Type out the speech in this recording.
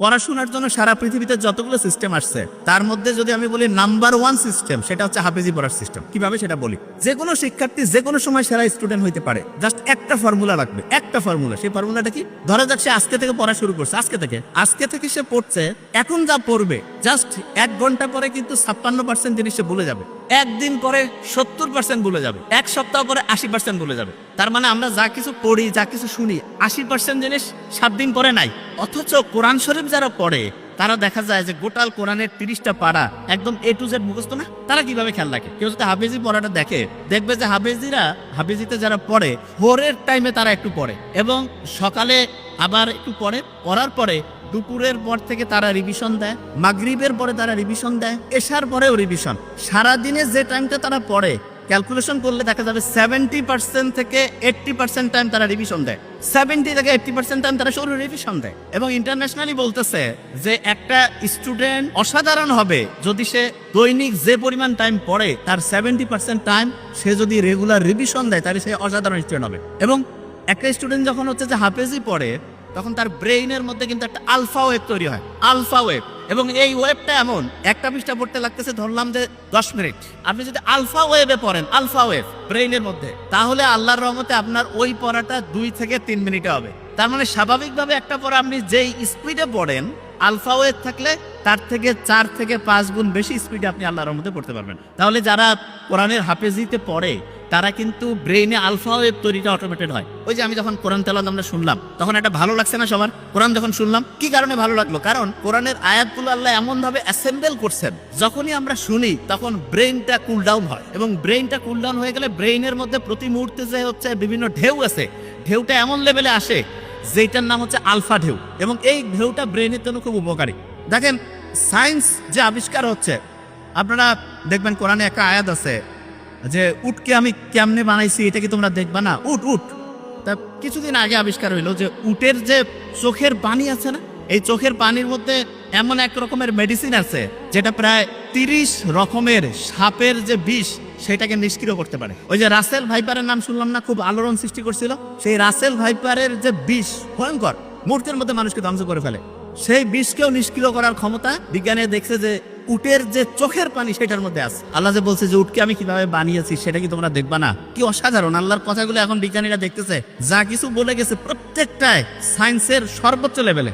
পড়াশোনার জন্য সারা পৃথিবীতে যতগুলো সিস্টেম আসছে তার মধ্যে যদি আমি বলি নাম্বার 1 সিস্টেম সেটা হচ্ছে হাফেজি পড়ার সিস্টেম। কিভাবে সেটা বলি, যে কোনো শিক্ষার্থী যে কোনো সময় সেরা স্টুডেন্ট হইতে পারে, জাস্ট একটা ফর্মুলা লাগবে, একটা ফর্মুলা। সেই ফর্মুলাটা কি? ধরা যাক সে আজকে থেকে পড়া শুরু করছে, আজকে থেকে সে পড়ছে, এখন যা পড়বে জাস্ট 1 ঘন্টা পরে কিন্তু 56% জিনিস সে ভুলে যাবে, একদিন পরে 70% ভুলে যাবে, 1 সপ্তাহ পরে 80% ভুলে যাবে। তার মানে আমরা যা কিছু পড়ি, যা কিছু শুনি, 80% জিনিস 7 দিন পরে নাই। অথচ কোরআন শরীফ যারা পড়ে তারা দেখা যায় যে গোটাল কোরআনের 30টা পারা একদম A to Z মুখস্থ না। তারা কিভাবে খেয়াল রাখে? কেউ যদি হাফেজি পড়াটা দেখে, দেখবে যে হাফেজিতে যারা পড়ে ভোরের টাইমে তারা একটু পড়ে এবং সকালে আবার একটু পড়ে, পড়ার পরে দুপুরের পর থেকে তারা রিভিশন দেয়, মাগরিবের পরে তারা রিভিশন দেয়, এশার পরেও রিভিশন। সারাদিনে যে টাইমটা তারা পড়ে ক্যালকুলেশন করলে দেখা যাবে 70% থেকে 80% টাইম তারা রিভিশন দেয়, 70 থেকে 80% টাইম তারা শুধু রিভিশন দেয়। এবং ইন্টারন্যাশনালি বলতেছে যে একটা স্টুডেন্ট অসাধারণ হবে যদি সে দৈনিক যে পরিমাণ টাইম পড়ে তার 70% টাইম সে যদি রেগুলার রিভিশন দেয় তাহলে সে অসাধারণ স্টুডেন্ট হবে। এবং একটা স্টুডেন্ট যখন হচ্ছে যে হাফেজি পড়ে তখন তার ব্রেইনের মধ্যে কিন্তু একটা আলফা ওয়েভ তৈরি হয়, আলফা ওয়েভ। এবং এই ওয়েভটা এমন, একটা পৃষ্ঠা পড়তে লাগতেছে ধরলাম যে 10 মিনিট, আপনি যদি আলফা ওয়েভে পড়েন, আলফা ওয়েভ ব্রেইনের মধ্যে, তাহলে আল্লাহর রহমতে আপনার ওই পড়াটা 2 থেকে 3 মিনিটে হবে। তার মানে স্বাভাবিকভাবে একটা পড়া আপনি যেই স্পিডে পড়েন, আলফা ওয়েভ থাকলে তার থেকে 4 থেকে 5 গুণ বেশি স্পিডে আপনি আল্লাহর রহমতে পড়তে পারবেন। তাহলে যারা কোরআনের হাফেজিতে পড়ে তারা কিন্তু ব্রেইনে আলফা ওয়েভ তৈরিটা অটোমেটেড হয়। ওই যে আমি যখন কোরআন তেলাওয়াত আমরা শুনলাম তখন একটা ভালো লাগছে না সবার? কোরআন যখন শুনলাম কি কারণে ভালো লাগলো? কারণ কোরআনের আয়াতগুলো আল্লাহ এমন ভাবে অ্যাসেম্বল করছেন, যখনই আমরা শুনি তখন ব্রেইনটা কুল ডাউন হয়। এবং ব্রেইনটা কুল ডাউন হয়ে গেলে ব্রেইনের মধ্যে প্রতি মুহূর্তে যে হচ্ছে বিভিন্ন ঢেউ আছে, ঢেউটা এমন লেভেলে আসে যেটার নাম হচ্ছে আলফা ঢেউ। এবং এই ঢেউটা ব্রেইনের জন্য খুব উপকারী। দেখেন সায়েন্স যে আবিষ্কার হচ্ছে, আপনারা দেখবেন কোরআনে একটা আয়াত আছে যে উটকে আমি কেমনে বানাইছি এটা কি তোমরা দেখবা না? উট তা কিছুদিন আগে আবিষ্কার হইলো যে উটের যে চোখের পানি আছে না, এই চোখের পানির মধ্যে এমন এক রকমের মেডিসিন আছে যেটা প্রায় 30 রকমের সাপের যে বিষ সেটাকে নিষ্ক্রিয় করতে পারে। ওই যে রাসেল ভাইপারের নাম শুনলাম না, খুব আলোড়ন সৃষ্টি করছিল, সেই রাসেল ভাইপারের যে বিষ ভয়ঙ্কর, মুহূর্তের মধ্যে মানুষকে ধ্বংস করে ফেলে, সেই বিষকেও নিষ্ক্রিয় করার ক্ষমতা বিজ্ঞানে দেখছে যে উটের যে চোখের পানি সেটার মধ্যে আছে। আল্লাহ যে বলছে যে উটকে আমি কিভাবে বানিয়েছি সেটা কি তোমরা দেখবা না? কি অসাধারণ! আল্লাহর কথাগুলো এখন বিজ্ঞানীরা দেখতেছে, যা কিছু বলে গেছে প্রত্যেকটাই সায়েন্সের সর্বোচ্চ লেভেলে।